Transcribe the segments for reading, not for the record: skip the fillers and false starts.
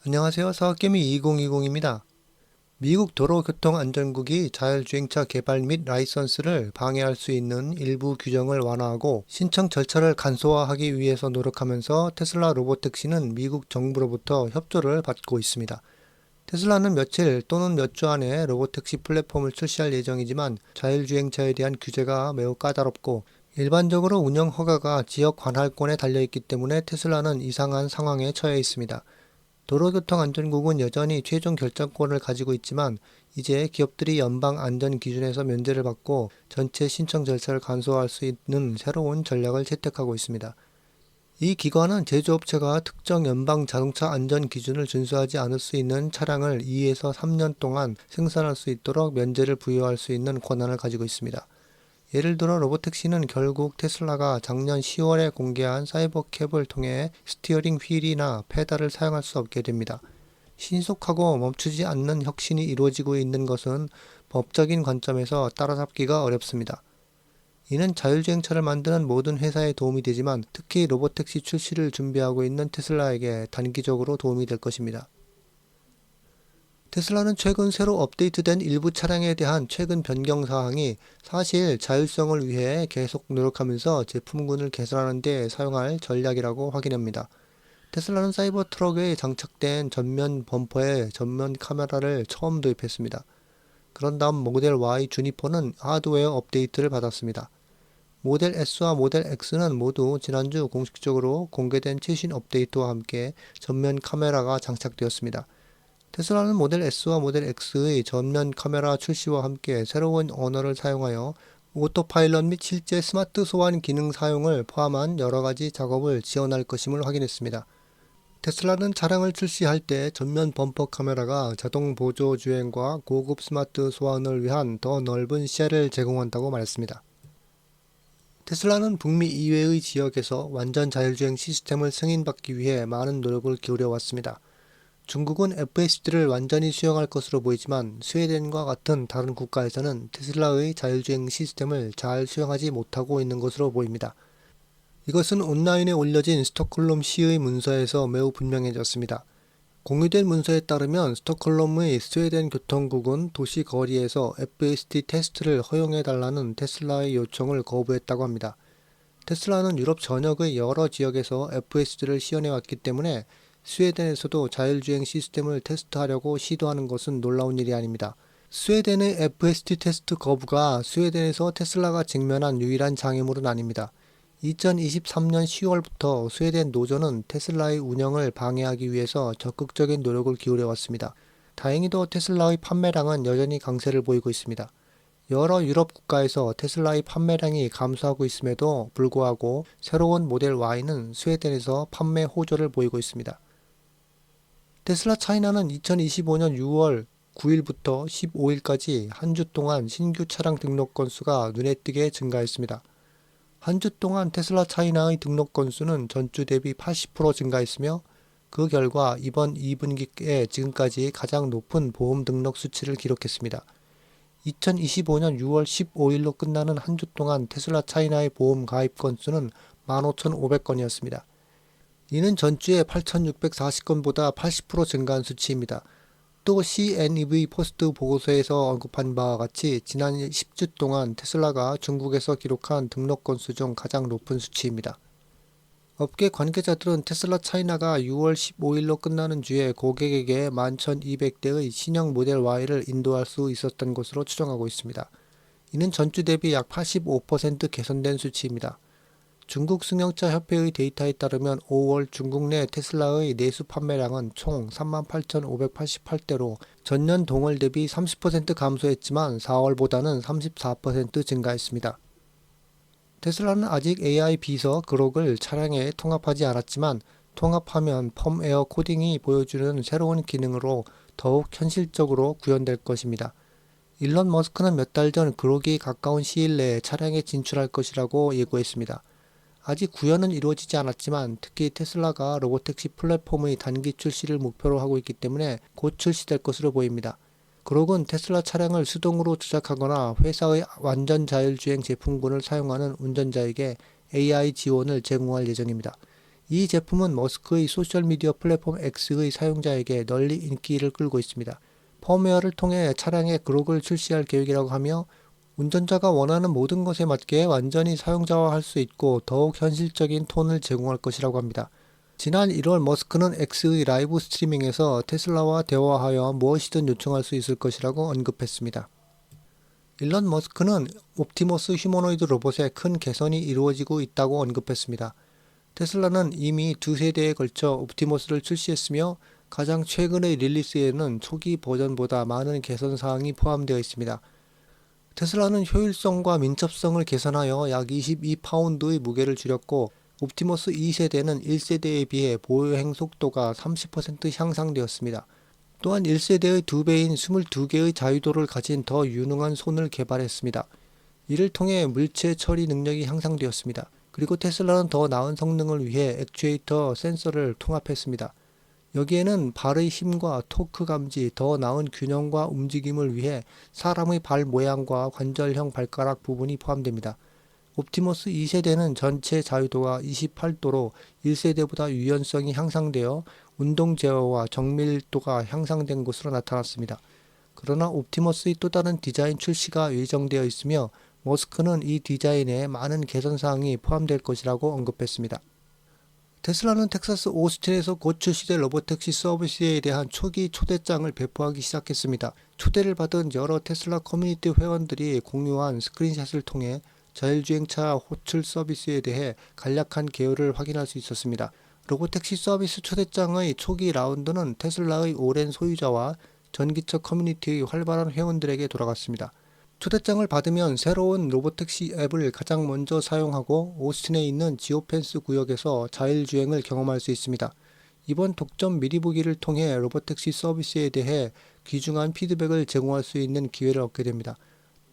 안녕하세요. 사학개미 2020입니다. 미국 도로교통안전국이 자율주행차 개발 및 라이선스를 방해할 수 있는 일부 규정을 완화하고 신청 절차를 간소화하기 위해서 노력하면서 테슬라 로보택시는 미국 정부로부터 협조를 받고 있습니다. 테슬라는 며칠 또는 몇 주 안에 로보택시 플랫폼을 출시할 예정이지만 자율주행차에 대한 규제가 매우 까다롭고 일반적으로 운영 허가가 지역 관할권에 달려있기 때문에 테슬라는 이상한 상황에 처해 있습니다. 도로교통안전국은 여전히 최종 결정권을 가지고 있지만 이제 기업들이 연방 안전 기준에서 면제를 받고 전체 신청 절차를 간소화할 수 있는 새로운 전략을 채택하고 있습니다. 이 기관은 제조업체가 특정 연방 자동차 안전 기준을 준수하지 않을 수 있는 차량을 2에서 3년 동안 생산할 수 있도록 면제를 부여할 수 있는 권한을 가지고 있습니다. 예를 들어 로보택시는 결국 테슬라가 작년 10월에 공개한 사이버캡을 통해 스티어링 휠이나 페달을 사용할 수 없게 됩니다. 신속하고 멈추지 않는 혁신이 이루어지고 있는 것은 법적인 관점에서 따라잡기가 어렵습니다. 이는 자율주행차를 만드는 모든 회사에 도움이 되지만 특히 로보택시 출시를 준비하고 있는 테슬라에게 단기적으로 도움이 될 것입니다. 테슬라는 최근 새로 업데이트된 일부 차량에 대한 최근 변경 사항이 사실 자율성을 위해 계속 노력하면서 제품군을 개선하는 데 사용할 전략이라고 확인합니다. 테슬라는 사이버 트럭에 장착된 전면 범퍼에 전면 카메라를 처음 도입했습니다. 그런 다음 모델 Y 주니퍼는 하드웨어 업데이트를 받았습니다. 모델 S와 모델 X는 모두 지난주 공식적으로 공개된 최신 업데이트와 함께 전면 카메라가 장착되었습니다. 테슬라는 모델 S와 모델 X의 전면 카메라 출시와 함께 새로운 언어를 사용하여 오토파일럿 및 실제 스마트 소환 기능 사용을 포함한 여러가지 작업을 지원할 것임을 확인했습니다. 테슬라는 차량을 출시할 때 전면 범퍼 카메라가 자동 보조 주행과 고급 스마트 소환을 위한 더 넓은 시야를 제공한다고 말했습니다. 테슬라는 북미 이외의 지역에서 완전 자율주행 시스템을 승인받기 위해 많은 노력을 기울여 왔습니다. 중국은 FSD를 완전히 수용할 것으로 보이지만 스웨덴과 같은 다른 국가에서는 테슬라의 자율주행 시스템을 잘 수용하지 못하고 있는 것으로 보입니다. 이것은 온라인에 올려진 스톡홀름 시의 문서에서 매우 분명해졌습니다. 공유된 문서에 따르면 스톡홀름의 스웨덴 교통국은 도시 거리에서 FSD 테스트를 허용해달라는 테슬라의 요청을 거부했다고 합니다. 테슬라는 유럽 전역의 여러 지역에서 FSD를 시연해왔기 때문에 스웨덴에서도 자율주행 시스템을 테스트하려고 시도하는 것은 놀라운 일이 아닙니다. 스웨덴의 FSD 테스트 거부가 스웨덴에서 테슬라가 직면한 유일한 장애물은 아닙니다. 2023년 10월부터 스웨덴 노조는 테슬라의 운영을 방해하기 위해서 적극적인 노력을 기울여왔습니다. 다행히도 테슬라의 판매량은 여전히 강세를 보이고 있습니다. 여러 유럽 국가에서 테슬라의 판매량이 감소하고 있음에도 불구하고 새로운 모델 Y는 스웨덴에서 판매 호조를 보이고 있습니다. 테슬라 차이나는 2025년 6월 9일부터 15일까지 한 주 동안 신규 차량 등록 건수가 눈에 띄게 증가했습니다. 한 주 동안 테슬라 차이나의 등록 건수는 전주 대비 80% 증가했으며 그 결과 이번 2분기에 지금까지 가장 높은 보험 등록 수치를 기록했습니다. 2025년 6월 15일로 끝나는 한 주 동안 테슬라 차이나의 보험 가입 건수는 15,500건이었습니다. 이는 전주의 8,640건보다 80% 증가한 수치입니다. 또 CNEV 포스트 보고서에서 언급한 바와 같이 지난 10주 동안 테슬라가 중국에서 기록한 등록 건수 중 가장 높은 수치입니다. 업계 관계자들은 테슬라 차이나가 6월 15일로 끝나는 주에 고객에게 11,200대의 신형 모델 Y를 인도할 수 있었던 것으로 추정하고 있습니다. 이는 전주 대비 약 85% 개선된 수치입니다. 중국 승용차 협회의 데이터에 따르면 5월 중국 내 테슬라의 내수 판매량은 총 38,588대로 전년 동월 대비 30% 감소했지만 4월보다는 34% 증가했습니다. 테슬라는 아직 AI 비서 그록을 차량에 통합하지 않았지만 통합하면 펌웨어 코딩이 보여주는 새로운 기능으로 더욱 현실적으로 구현될 것입니다. 일론 머스크는 몇 달 전 그록이 가까운 시일 내에 차량에 진출할 것이라고 예고했습니다. 아직 구현은 이루어지지 않았지만 특히 테슬라가 로보택시 플랫폼의 단기 출시를 목표로 하고 있기 때문에 곧 출시될 것으로 보입니다. 그록은 테슬라 차량을 수동으로 조작하거나 회사의 완전 자율주행 제품군을 사용하는 운전자에게 AI 지원을 제공할 예정입니다. 이 제품은 머스크의 소셜미디어 플랫폼 X의 사용자에게 널리 인기를 끌고 있습니다. 펌웨어를 통해 차량에 그록을 출시할 계획이라고 하며 운전자가 원하는 모든 것에 맞게 완전히 사용자화할 수 있고 더욱 현실적인 톤을 제공할 것이라고 합니다. 지난 1월 머스크는 X의 라이브 스트리밍에서 테슬라와 대화하여 무엇이든 요청할 수 있을 것이라고 언급했습니다. 일론 머스크는 옵티머스 휴머노이드 로봇에 큰 개선이 이루어지고 있다고 언급했습니다. 테슬라는 이미 2세대에 걸쳐 옵티머스를 출시했으며 가장 최근의 릴리스에는 초기 버전보다 많은 개선 사항이 포함되어 있습니다. 테슬라는 효율성과 민첩성을 개선하여 약 22파운드의 무게를 줄였고 옵티머스 2세대는 1세대에 비해 보여행 속도가 30% 향상되었습니다. 또한 1세대의 2배인 22개의 자유도를 가진 더 유능한 손을 개발했습니다. 이를 통해 물체 처리 능력이 향상되었습니다. 그리고 테슬라는 더 나은 성능을 위해 액추에이터 센서를 통합했습니다. 여기에는 발의 힘과 토크 감지, 더 나은 균형과 움직임을 위해 사람의 발 모양과 관절형 발가락 부분이 포함됩니다. 옵티머스 2세대는 전체 자유도가 28도로 1세대보다 유연성이 향상되어 운동 제어와 정밀도가 향상된 것으로 나타났습니다. 그러나 옵티머스의 또 다른 디자인 출시가 예정되어 있으며 머스크는 이 디자인에 많은 개선 사항이 포함될 것이라고 언급했습니다. 테슬라는 텍사스 오스틴에서 곧 출시될 로보택시 서비스에 대한 초기 초대장을 배포하기 시작했습니다. 초대를 받은 여러 테슬라 커뮤니티 회원들이 공유한 스크린샷을 통해 자율주행차 호출 서비스에 대해 간략한 개요를 확인할 수 있었습니다. 로보택시 서비스 초대장의 초기 라운드는 테슬라의 오랜 소유자와 전기차 커뮤니티의 활발한 회원들에게 돌아갔습니다. 초대장을 받으면 새로운 로보택시 앱을 가장 먼저 사용하고 오스틴에 있는 지오펜스 구역에서 자율주행을 경험할 수 있습니다. 이번 독점 미리 보기를 통해 로보택시 서비스에 대해 귀중한 피드백을 제공할 수 있는 기회를 얻게 됩니다.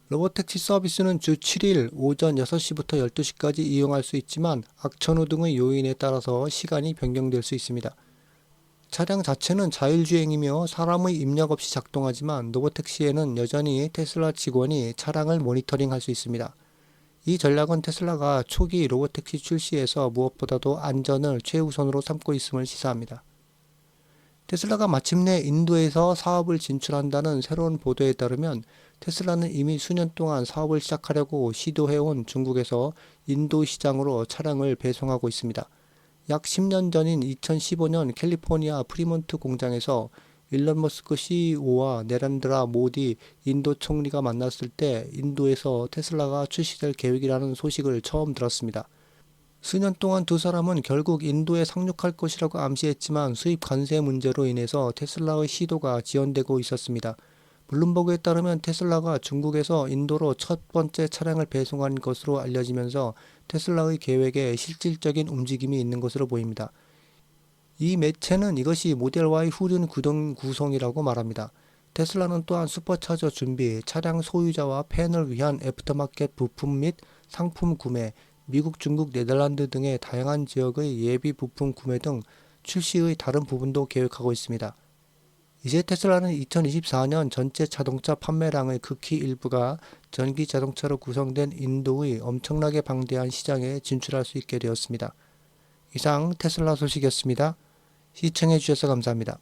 로보택시 서비스는 주 7일 오전 6시부터 12시까지 이용할 수 있지만 악천후 등의 요인에 따라서 시간이 변경될 수 있습니다. 차량 자체는 자율주행이며 사람의 입력 없이 작동하지만 로보택시에는 여전히 테슬라 직원이 차량을 모니터링할 수 있습니다. 이 전략은 테슬라가 초기 로보택시 출시에서 무엇보다도 안전을 최우선으로 삼고 있음을 시사합니다. 테슬라가 마침내 인도에서 사업을 진출한다는 새로운 보도에 따르면 테슬라는 이미 수년 동안 사업을 시작하려고 시도해온 중국에서 인도 시장으로 차량을 배송하고 있습니다. 약 10년 전인 2015년 캘리포니아 프리몬트 공장에서 일론 머스크 CEO와 내란드라 모디 인도 총리가 만났을 때 인도에서 테슬라가 출시될 계획이라는 소식을 처음 들었습니다. 수년 동안 두 사람은 결국 인도에 상륙할 것이라고 암시했지만 수입 관세 문제로 인해서 테슬라의 시도가 지연되고 있었습니다. 블룸버그에 따르면 테슬라가 중국에서 인도로 첫 번째 차량을 배송한 것으로 알려지면서 테슬라의 계획에 실질적인 움직임이 있는 것으로 보입니다. 이 매체는 이것이 모델 Y 후륜 구성이라고 말합니다. 테슬라는 또한 슈퍼차저 준비, 차량 소유자와 팬을 위한 애프터마켓 부품 및 상품 구매, 미국, 중국, 네덜란드 등의 다양한 지역의 예비 부품 구매 등 출시의 다른 부분도 계획하고 있습니다. 이제 테슬라는 2024년 전체 자동차 판매량의 극히 일부가 전기 자동차로 구성된 인도의 엄청나게 방대한 시장에 진출할 수 있게 되었습니다. 이상 테슬라 소식이었습니다. 시청해 주셔서 감사합니다.